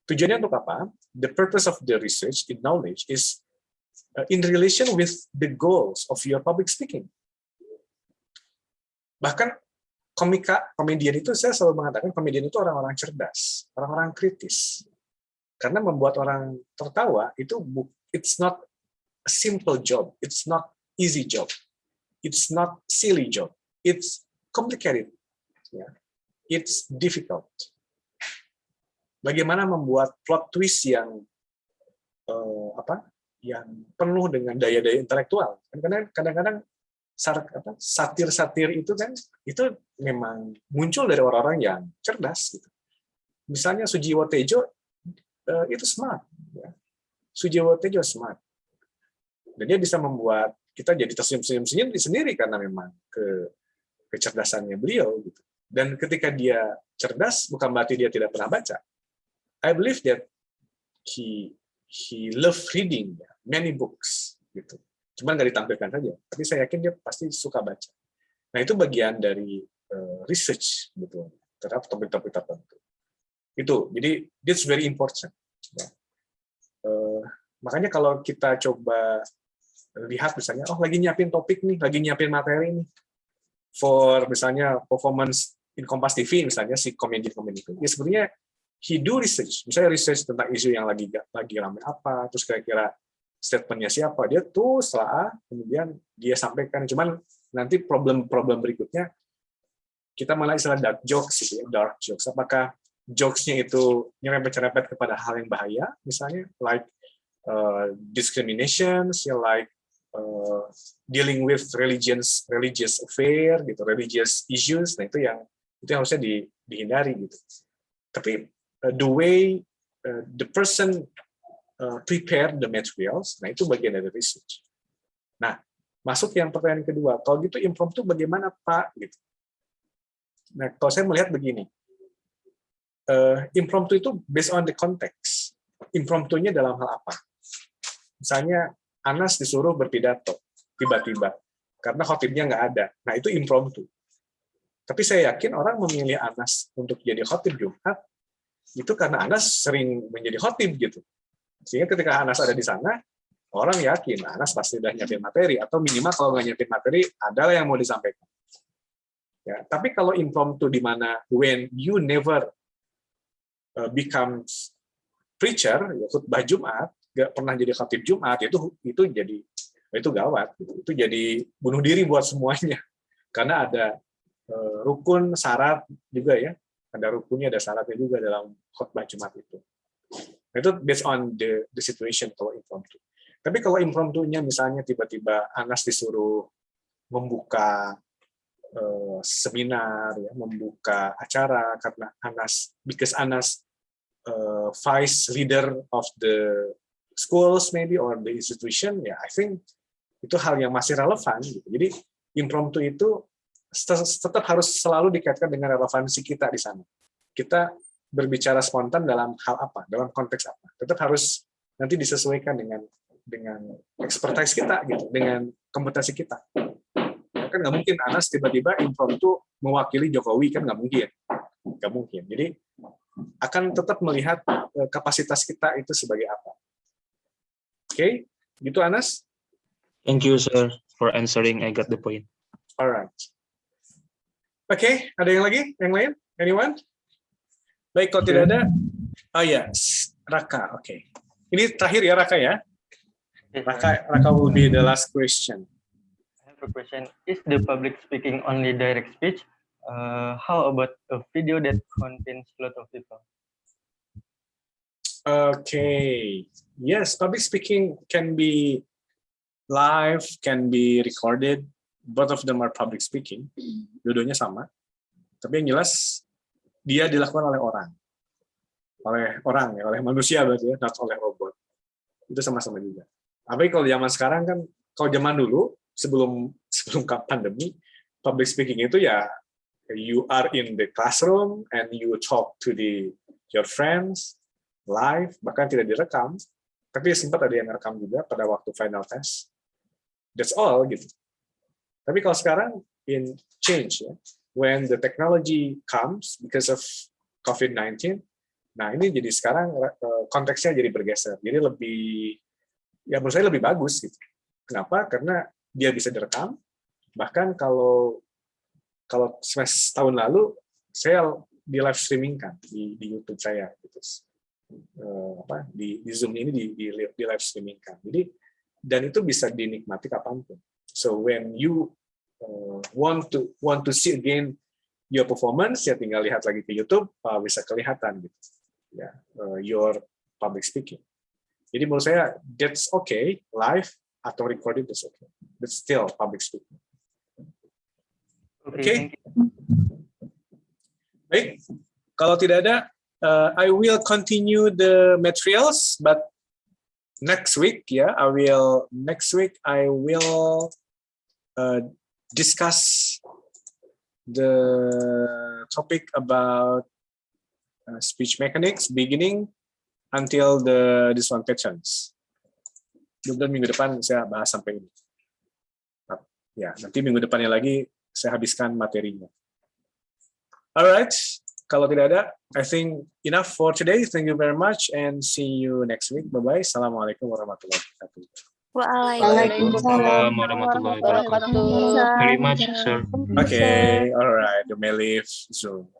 Tujuannya untuk apa? The purpose of the research in knowledge is in relation with the goals of your public speaking. Bahkan komedian itu, saya selalu mengatakan komedian itu orang-orang cerdas, orang-orang kritis. Karena membuat orang tertawa itu it's not a simple job, it's not easy job, it's not silly job, it's complicated, yeah. It's difficult. bagaimana membuat plot twist yang yang penuh dengan daya-daya intelektual. Kadang-kadang satir-satir itu kan itu memang muncul dari orang-orang yang cerdas gitu. Misalnya Sujiwo Tejo itu smart, ya. Sujiwo Tejo smart, dan dia bisa membuat kita jadi tersenyum-senyum sendiri karena memang kecerdasannya beliau gitu. Dan ketika dia cerdas bukan berarti dia tidak pernah baca. I believe that he love reading many books gitu. Cuman nggak ditampilkan saja, tapi saya yakin dia pasti suka baca. Nah, itu bagian dari research gitu terhadap topik-topik tertentu. Itu, jadi it's very important. Ya. Makanya kalau kita coba lihat misalnya, lagi nyiapin topik nih, lagi nyiapin materi nih, for misalnya performance in Kompas TV misalnya si komedian itu, ya sebenarnya he do research, misalnya research tentang isu yang lagi ramai apa, terus kira-kira statementnya siapa, dia tuh setelah kemudian dia sampaikan. Cuman nanti problem berikutnya kita malah istilah dark jokes gitu ya, dark jokes. Apakah jokes-nya itu nyerempet-nyerempet kepada hal yang bahaya, misalnya like discrimination, like dealing with religious affair gitu, religious issues. Nah, itu yang harusnya dihindari gitu. Tapi the way the person prepare the materials, nah itu bagian dari research. Nah, masuk yang pertanyaan kedua, kalau gitu impromptu bagaimana Pak? Gitu. Nah, kalau saya melihat begini, impromptu itu based on the context. Impromptunya dalam hal apa? Misalnya Anas disuruh berpidato tiba-tiba karena khotibnya nggak ada. Nah, itu impromptu. Tapi saya yakin orang memilih Anas untuk jadi khotib Jumat itu karena Anas sering menjadi khotib gitu. Sehingga ketika Anas ada di sana, orang yakin Anas pasti udah nyiapin materi, atau minimal kalau nggak nyiapin materi, adalah yang mau disampaikan. Ya, tapi kalau impromptu di mana when you never becomes preacher, ya, khutbah Jumat, nggak pernah jadi khatib Jumat, itu gawat. Itu jadi bunuh diri buat semuanya. Karena ada rukun, syarat juga ya. Ada rukunnya, ada syaratnya juga dalam khutbah Jumat itu. Itu based on the situation kalau impromptu. Tapi kalau impromptunya misalnya tiba-tiba Anas disuruh membuka seminar, ya, membuka acara karena because Anas vice leader of the schools maybe or the institution, ya I think itu hal yang masih relevan. Gitu. Jadi impromptu itu tetap harus selalu dikaitkan dengan relevansi kita di sana. Kita berbicara spontan dalam hal apa, dalam konteks apa. Tetap harus nanti disesuaikan dengan expertise kita, gitu, dengan kompetensi kita. Ya, kan nggak mungkin Anas tiba-tiba impromptu mewakili Jokowi, kan nggak mungkin. Jadi akan tetap melihat kapasitas kita itu sebagai apa. Oke, gitu Anas. Thank you, sir, for answering. I got the point. Alright. Oke, ada yang lagi? Yang lain? Anyone? Baik, kalau tidak ada, Raka. Oke. Ini terakhir ya Raka ya. Raka will be the last question. I have a question. Is the public speaking only direct speech? How about a video that contains a lot of people? Okay. Yes, public speaking can be live, can be recorded. Both of them are public speaking. Dua-duanya sama. Tapi yang jelas dia dilakukan oleh orang, oleh manusia berarti ya, not oleh robot. Itu sama-sama juga. Tapi kalau zaman sekarang kan, kalau zaman dulu sebelum pandemi, public speaking itu ya you are in the classroom and you talk to your friends live, bahkan tidak direkam. Tapi sempat ada yang rekam juga pada waktu final test. That's all gitu. Tapi kalau sekarang in change ya, when the technology comes because of COVID-19, nah ini jadi sekarang konteksnya jadi bergeser. Jadi menurut saya lebih bagus gitu. Kenapa? Karena dia bisa direkam. Bahkan kalau semester tahun lalu saya di live streaming kan di YouTube saya gitu. Di Zoom ini di live streaming kan. Jadi dan itu bisa dinikmati kapanpun. So when you want to see again your performance, ya tinggal lihat lagi ke YouTube, bisa kelihatan gitu. your public speaking. Jadi menurut saya that's okay, live atau recorded is okay. But still public speaking. Okay. Baik, kalau tidak ada, I will continue the materials, but next week, I will discuss the topic about speech mechanics, beginning until this one patterns. Mudah-mudahan minggu depan saya bahas sampai ini. Ya, nanti minggu depannya lagi saya habiskan materinya. Alright, kalau tidak ada, I think enough for today. Thank you very much and see you next week. Bye-bye. Assalamualaikum warahmatullahi wabarakatuh. Waalaikumsalam warahmatullahi wabarakatuh. Very much, sir. Okay, alright. You may leave Zoom.